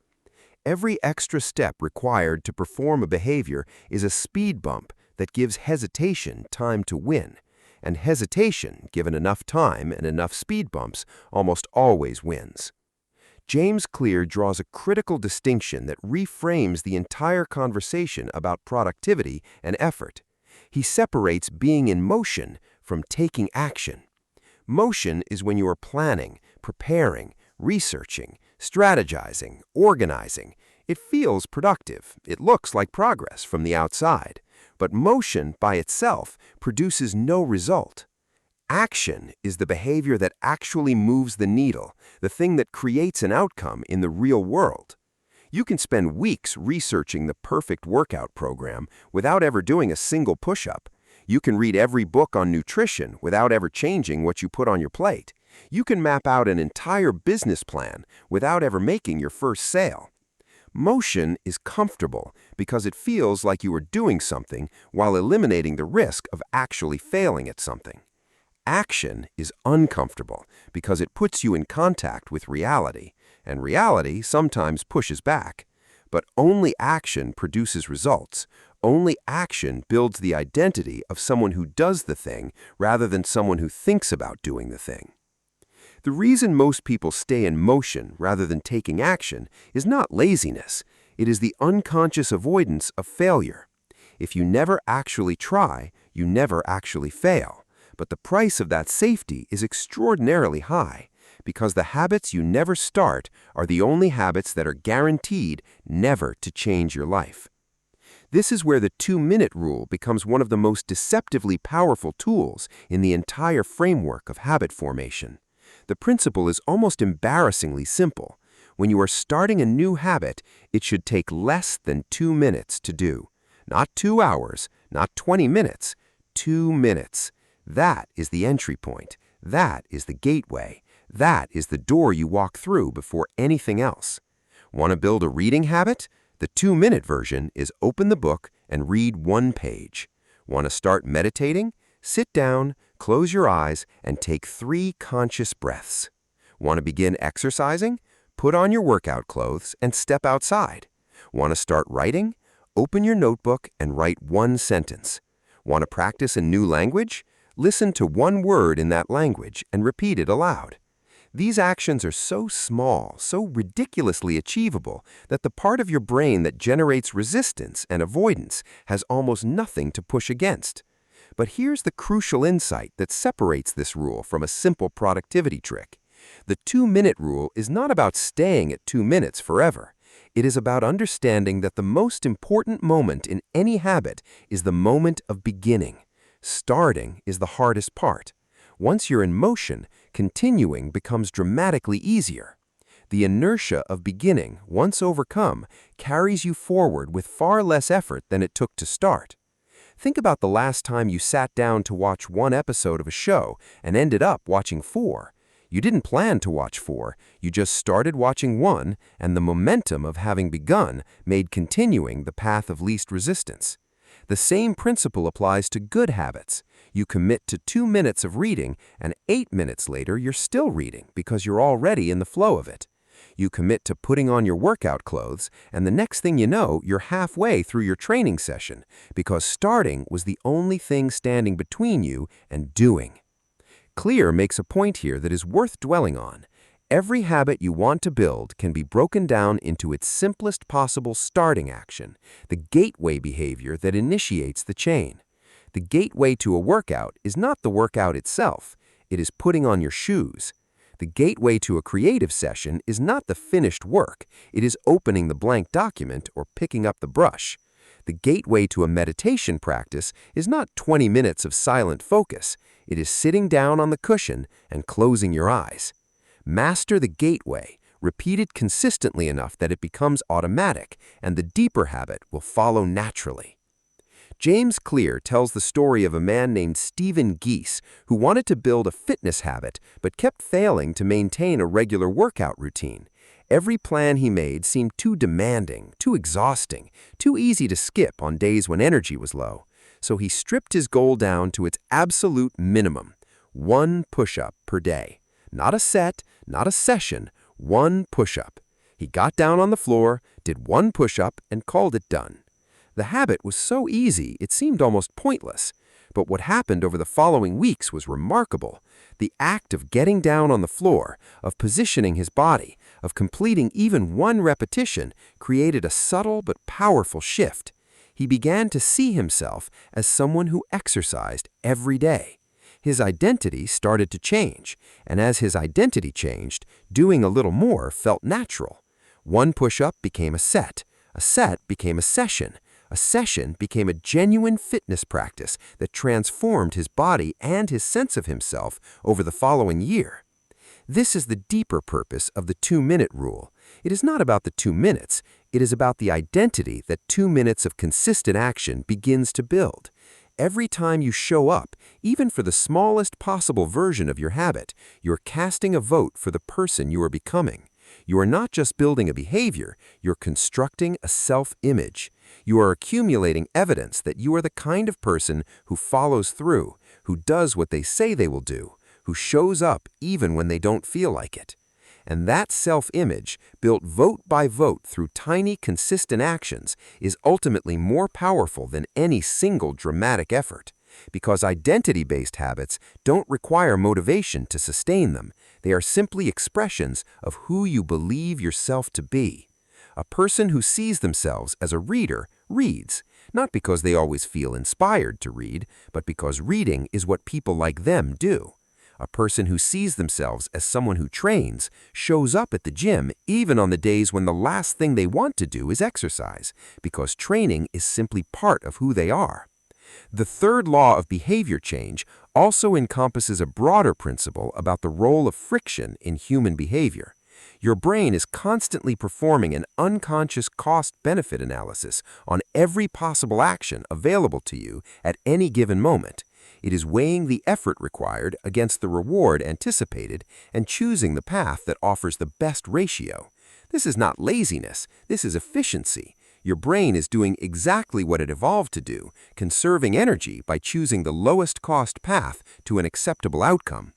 Every extra step required to perform a behavior is a speed bump that gives hesitation time to win. And hesitation, given enough time and enough speed bumps, almost always wins. James Clear draws a critical distinction that reframes the entire conversation about productivity and effort. He separates being in motion from taking action. Motion is when you are planning, preparing, researching, strategizing, organizing. It feels productive. It looks like progress from the outside. But motion by itself produces no result. Action is the behavior that actually moves the needle, the thing that creates an outcome in the real world. You can spend weeks researching the perfect workout program without ever doing a single push-up. You can read every book on nutrition without ever changing what you put on your plate. You can map out an entire business plan without ever making your first sale. Motion is comfortable because it feels like you are doing something while eliminating the risk of actually failing at something. Action is uncomfortable because it puts you in contact with reality, and reality sometimes pushes back. But only action produces results. Only action builds the identity of someone who does the thing rather than someone who thinks about doing the thing. The reason most people stay in motion rather than taking action is not laziness. It is the unconscious avoidance of failure. If you never actually try, you never actually fail. But the price of that safety is extraordinarily high, because the habits you never start are the only habits that are guaranteed never to change your life. This is where the 2-minute rule becomes one of the most deceptively powerful tools in the entire framework of habit formation. The principle is almost embarrassingly simple. When you are starting a new habit, it should take less than 2 minutes to do. Not 2 hours, not 20 minutes, 2 minutes. That is the entry point. That is the gateway. That is the door you walk through before anything else. Want to build a reading habit? The 2-minute version is open the book and read 1 page. Want to start meditating? Sit down, close your eyes, and take 3 conscious breaths. Want to begin exercising? Put on your workout clothes and step outside. Want to start writing? Open your notebook and write 1 sentence. Want to practice a new language? Listen to 1 word in that language and repeat it aloud. These actions are so small, so ridiculously achievable, that the part of your brain that generates resistance and avoidance has almost nothing to push against. But here's the crucial insight that separates this rule from a simple productivity trick. The 2-minute rule is not about staying at 2 minutes forever. It is about understanding that the most important moment in any habit is the moment of beginning. Starting is the hardest part. Once you're in motion, continuing becomes dramatically easier. The inertia of beginning, once overcome, carries you forward with far less effort than it took to start. Think about the last time you sat down to watch 1 episode of a show and ended up watching 4. You didn't plan to watch 4, you just started watching 1, and the momentum of having begun made continuing the path of least resistance. The same principle applies to good habits. You commit to 2 minutes of reading, and 8 minutes later you're still reading because you're already in the flow of it. You commit to putting on your workout clothes, and the next thing you know, you're halfway through your training session because starting was the only thing standing between you and doing. Clear makes a point here that is worth dwelling on. Every habit you want to build can be broken down into its simplest possible starting action, the gateway behavior that initiates the chain. The gateway to a workout is not the workout itself, it is putting on your shoes. The gateway to a creative session is not the finished work, it is opening the blank document or picking up the brush. The gateway to a meditation practice is not 20 minutes of silent focus, it is sitting down on the cushion and closing your eyes. Master the gateway, repeat it consistently enough that it becomes automatic, and the deeper habit will follow naturally. James Clear tells the story of a man named Stephen Geese who wanted to build a fitness habit but kept failing to maintain a regular workout routine. Every plan he made seemed too demanding, too exhausting, too easy to skip on days when energy was low. So he stripped his goal down to its absolute minimum, 1 push-up per day. Not a set, not a session, 1 push-up. He got down on the floor, did one push-up, and called it done. The habit was so easy it seemed almost pointless. But what happened over the following weeks was remarkable. The act of getting down on the floor, of positioning his body, of completing even one repetition created a subtle but powerful shift. He began to see himself as someone who exercised every day. His identity started to change, and as his identity changed, doing a little more felt natural. One push-up became a set became a session became a genuine fitness practice that transformed his body and his sense of himself over the following year. This is the deeper purpose of the 2-minute rule. It is not about the 2 minutes, it is about the identity that 2 minutes of consistent action begins to build. Every time you show up, even for the smallest possible version of your habit, you're casting a vote for the person you are becoming. You are not just building a behavior, you're constructing a self-image. You are accumulating evidence that you are the kind of person who follows through, who does what they say they will do, who shows up even when they don't feel like it. And that self-image, built vote by vote through tiny, consistent actions, is ultimately more powerful than any single dramatic effort. Because identity-based habits don't require motivation to sustain them. They are simply expressions of who you believe yourself to be. A person who sees themselves as a reader reads, not because they always feel inspired to read, but because reading is what people like them do. A person who sees themselves as someone who trains shows up at the gym even on the days when the last thing they want to do is exercise, because training is simply part of who they are. The third law of behavior change also encompasses a broader principle about the role of friction in human behavior. Your brain is constantly performing an unconscious cost-benefit analysis on every possible action available to you at any given moment. It is weighing the effort required against the reward anticipated and choosing the path that offers the best ratio. This is not laziness, this is efficiency. Your brain is doing exactly what it evolved to do, conserving energy by choosing the lowest cost path to an acceptable outcome.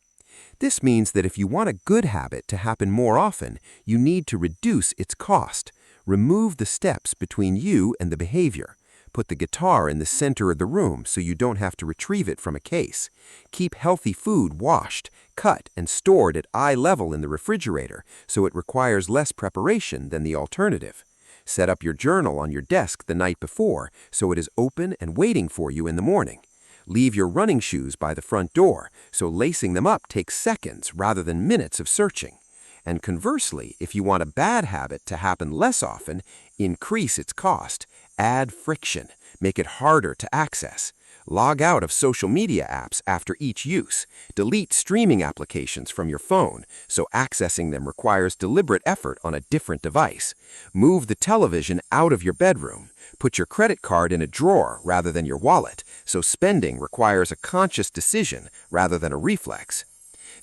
This means that if you want a good habit to happen more often, you need to reduce its cost. Remove the steps between you and the behavior. Put the guitar in the center of the room so you don't have to retrieve it from a case. Keep healthy food washed, cut, and stored at eye level in the refrigerator so it requires less preparation than the alternative. Set up your journal on your desk the night before so it is open and waiting for you in the morning. Leave your running shoes by the front door so lacing them up takes seconds rather than minutes of searching. And conversely, if you want a bad habit to happen less often, increase its cost. Add friction. Make it harder to access. Log out of social media apps after each use. Delete streaming applications from your phone, so accessing them requires deliberate effort on a different device. Move the television out of your bedroom. Put your credit card in a drawer rather than your wallet, so spending requires a conscious decision rather than a reflex.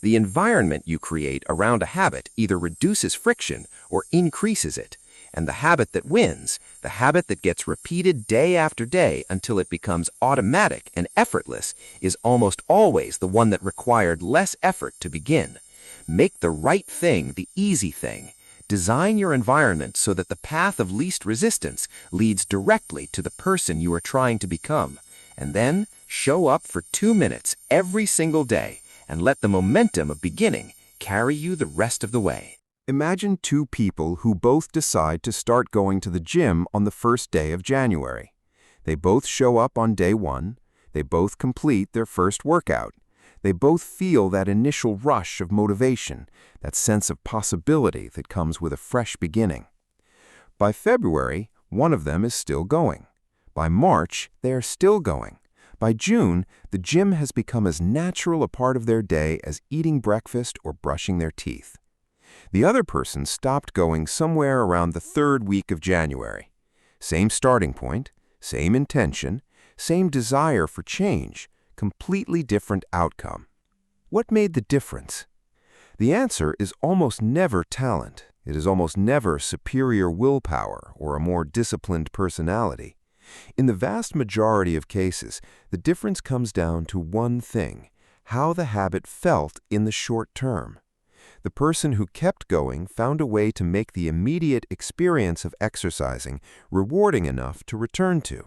The environment you create around a habit either reduces friction or increases it. And the habit that wins, the habit that gets repeated day after day until it becomes automatic and effortless, is almost always the one that required less effort to begin. Make the right thing the easy thing. Design your environment so that the path of least resistance leads directly to the person you are trying to become. And then show up for 2 minutes every single day and let the momentum of beginning carry you the rest of the way. Imagine two people who both decide to start going to the gym on the first day of January. They both show up on day 1. They both complete their first workout. They both feel that initial rush of motivation, that sense of possibility that comes with a fresh beginning. By February, one of them is still going. By March, they are still going. By June, the gym has become as natural a part of their day as eating breakfast or brushing their teeth. The other person stopped going somewhere around the 3rd week of January. Same starting point, same intention, same desire for change, completely different outcome. What made the difference? The answer is almost never talent. It is almost never superior willpower or a more disciplined personality. In the vast majority of cases, the difference comes down to one thing: how the habit felt in the short term. The person who kept going found a way to make the immediate experience of exercising rewarding enough to return to.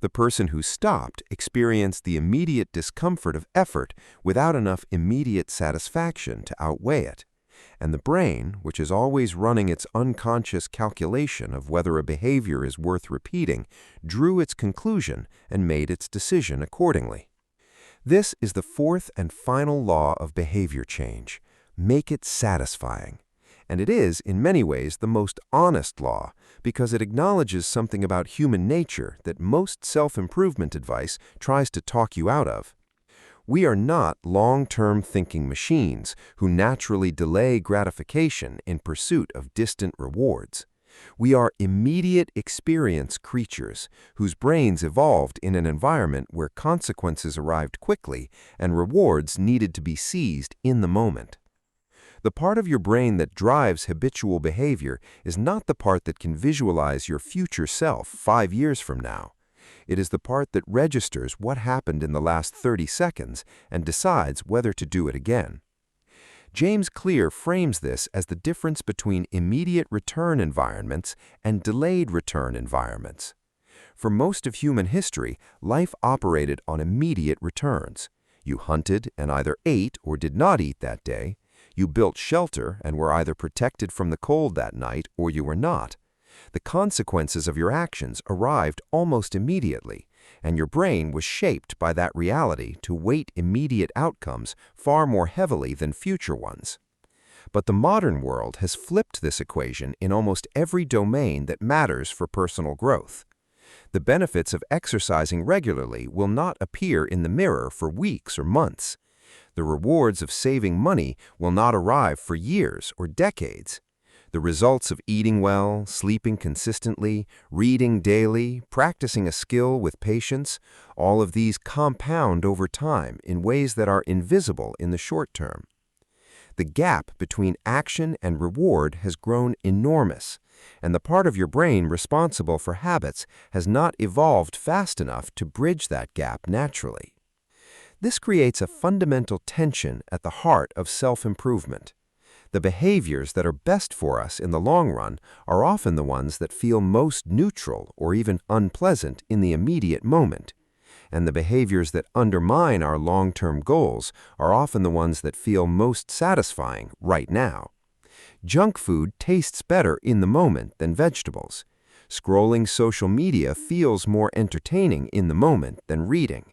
The person who stopped experienced the immediate discomfort of effort without enough immediate satisfaction to outweigh it. And the brain, which is always running its unconscious calculation of whether a behavior is worth repeating, drew its conclusion and made its decision accordingly. This is the fourth and final law of behavior change. Make it satisfying. And it is, in many ways, the most honest law because it acknowledges something about human nature that most self-improvement advice tries to talk you out of. We are not long-term thinking machines who naturally delay gratification in pursuit of distant rewards. We are immediate experience creatures whose brains evolved in an environment where consequences arrived quickly and rewards needed to be seized in the moment. The part of your brain that drives habitual behavior is not the part that can visualize your future self 5 years from now. It is the part that registers what happened in the last 30 seconds and decides whether to do it again. James Clear frames this as the difference between immediate return environments and delayed return environments. For most of human history, life operated on immediate returns. You hunted and either ate or did not eat that day. You built shelter and were either protected from the cold that night or you were not. The consequences of your actions arrived almost immediately, and your brain was shaped by that reality to weight immediate outcomes far more heavily than future ones. But the modern world has flipped this equation in almost every domain that matters for personal growth. The benefits of exercising regularly will not appear in the mirror for weeks or months. The rewards of saving money will not arrive for years or decades. The results of eating well, sleeping consistently, reading daily, practicing a skill with patience, all of these compound over time in ways that are invisible in the short term. The gap between action and reward has grown enormous, and the part of your brain responsible for habits has not evolved fast enough to bridge that gap naturally. This creates a fundamental tension at the heart of self-improvement. The behaviors that are best for us in the long run are often the ones that feel most neutral or even unpleasant in the immediate moment. And the behaviors that undermine our long-term goals are often the ones that feel most satisfying right now. Junk food tastes better in the moment than vegetables. Scrolling social media feels more entertaining in the moment than reading.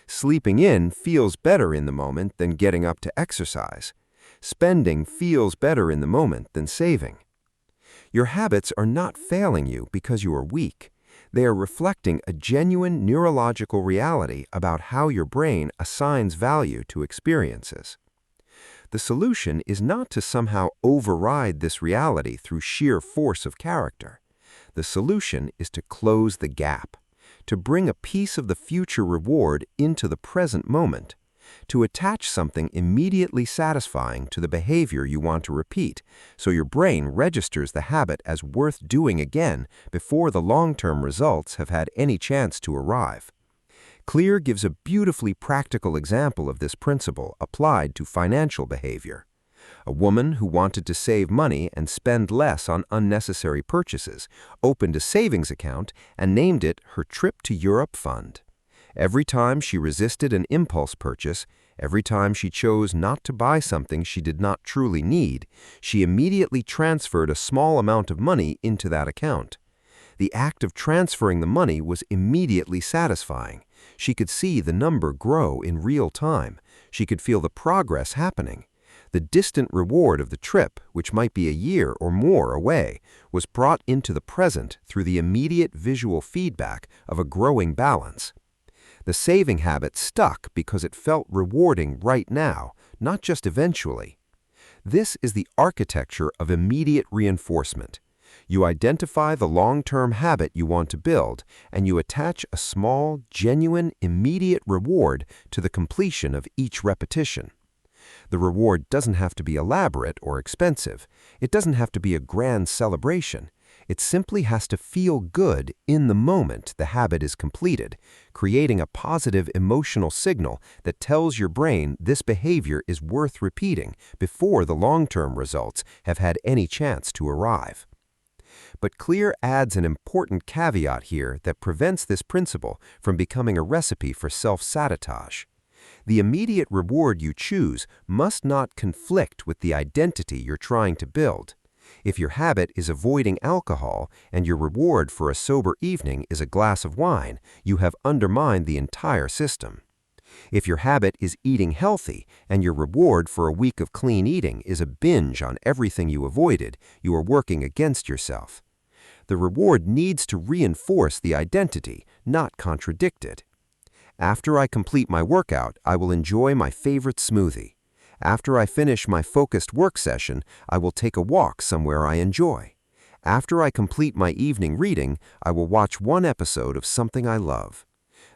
Sleeping in feels better in the moment than getting up to exercise. Spending feels better in the moment than saving. Your habits are not failing you because you are weak. They are reflecting a genuine neurological reality about how your brain assigns value to experiences. The solution is not to somehow override this reality through sheer force of character. The solution is to close the gap, to bring a piece of the future reward into the present moment, to attach something immediately satisfying to the behavior you want to repeat, so your brain registers the habit as worth doing again before the long-term results have had any chance to arrive. Clear gives a beautifully practical example of this principle applied to financial behavior. A woman who wanted to save money and spend less on unnecessary purchases opened a savings account and named it her Trip to Europe Fund. Every time she resisted an impulse purchase, every time she chose not to buy something she did not truly need, she immediately transferred a small amount of money into that account. The act of transferring the money was immediately satisfying. She could see the number grow in real time. She could feel the progress happening. The distant reward of the trip, which might be a year or more away, was brought into the present through the immediate visual feedback of a growing balance. The saving habit stuck because it felt rewarding right now, not just eventually. This is the architecture of immediate reinforcement. You identify the long-term habit you want to build, and you attach a small, genuine, immediate reward to the completion of each repetition. The reward doesn't have to be elaborate or expensive. It doesn't have to be a grand celebration. It simply has to feel good in the moment the habit is completed, creating a positive emotional signal that tells your brain this behavior is worth repeating before the long-term results have had any chance to arrive. But Clear adds an important caveat here that prevents this principle from becoming a recipe for self-sabotage. The immediate reward you choose must not conflict with the identity you're trying to build. If your habit is avoiding alcohol and your reward for a sober evening is a glass of wine, you have undermined the entire system. If your habit is eating healthy and your reward for a week of clean eating is a binge on everything you avoided, you are working against yourself. The reward needs to reinforce the identity, not contradict it. After I complete my workout, I will enjoy my favorite smoothie. After I finish my focused work session, I will take a walk somewhere I enjoy. After I complete my evening reading, I will watch one episode of something I love.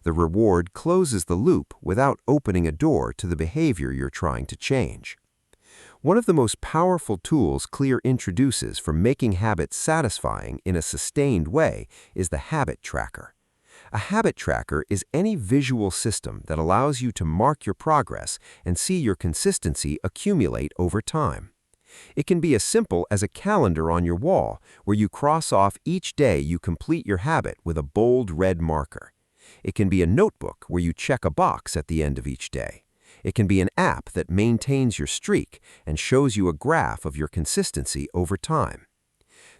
The reward closes the loop without opening a door to the behavior you're trying to change. One of the most powerful tools Clear introduces for making habits satisfying in a sustained way is the habit tracker. A habit tracker is any visual system that allows you to mark your progress and see your consistency accumulate over time. It can be as simple as a calendar on your wall where you cross off each day you complete your habit with a bold red marker. It can be a notebook where you check a box at the end of each day. It can be an app that maintains your streak and shows you a graph of your consistency over time.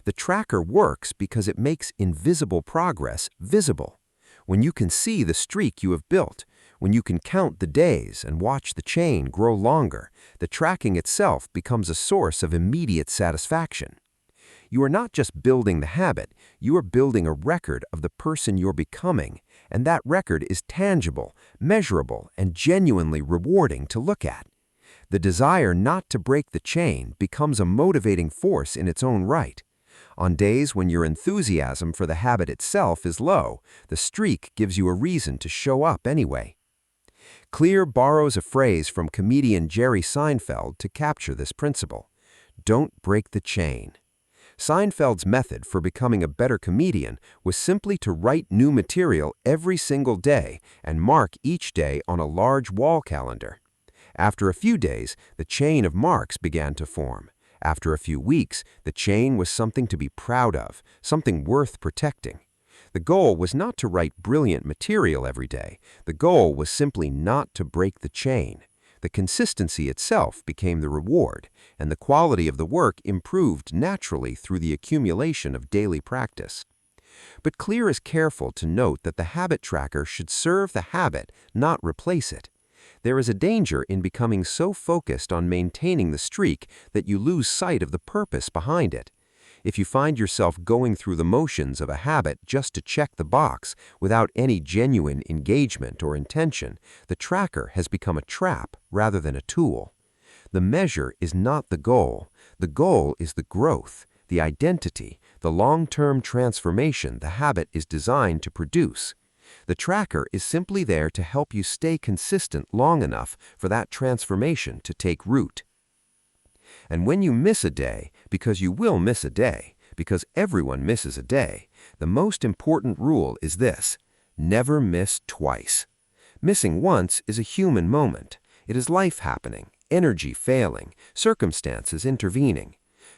The tracker works because it makes invisible progress visible. When you can see the streak you have built, when you can count the days and watch the chain grow longer, the tracking itself becomes a source of immediate satisfaction. You are not just building the habit, you are building a record of the person you're becoming, and that record is tangible, measurable, and genuinely rewarding to look at. The desire not to break the chain becomes a motivating force in its own right. On days when your enthusiasm for the habit itself is low, the streak gives you a reason to show up anyway. Clear borrows a phrase from comedian Jerry Seinfeld to capture this principle. Don't break the chain. Seinfeld's method for becoming a better comedian was simply to write new material every single day and mark each day on a large wall calendar. After a few days, the chain of marks began to form. After a few weeks, the chain was something to be proud of, something worth protecting. The goal was not to write brilliant material every day. The goal was simply not to break the chain. The consistency itself became the reward, and the quality of the work improved naturally through the accumulation of daily practice. But Clear is careful to note that the habit tracker should serve the habit, not replace it. There is a danger in becoming so focused on maintaining the streak that you lose sight of the purpose behind it. If you find yourself going through the motions of a habit just to check the box without any genuine engagement or intention, the tracker has become a trap rather than a tool. The measure is not the goal. The goal is the growth, the identity, the long-term transformation the habit is designed to produce. The tracker is simply there to help you stay consistent long enough for that transformation to take root. And when you miss a day, because you will miss a day, because everyone misses a day, the most important rule is this: never miss twice. Missing once is a human moment. It is life happening, energy failing, circumstances intervening.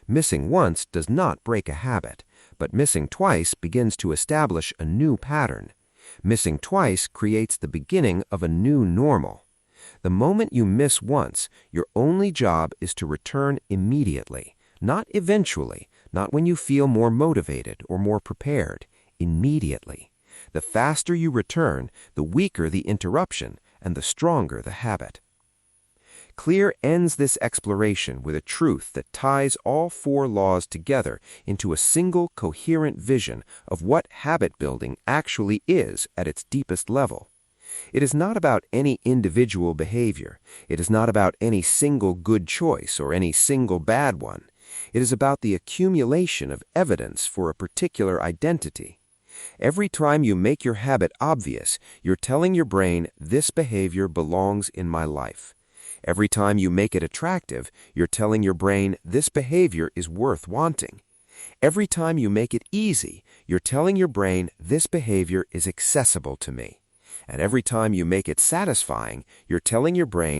Missing once does not break a habit, but missing twice begins to establish a new pattern. Missing twice creates the beginning of a new normal. The moment you miss once, your only job is to return immediately, not eventually, not when you feel more motivated or more prepared, immediately. The faster you return, the weaker the interruption and the stronger the habit. Clear ends this exploration with a truth that ties all four laws together into a single coherent vision of what habit building actually is at its deepest level. It is not about any individual behavior. It is not about any single good choice or any single bad one. It is about the accumulation of evidence for a particular identity. Every time you make your habit obvious, you're telling your brain, this behavior belongs in my life. Every time you make it attractive, you're telling your brain, this behavior is worth wanting. Every time you make it easy, you're telling your brain this behavior is accessible to me. And every time you make it satisfying, you're telling your brain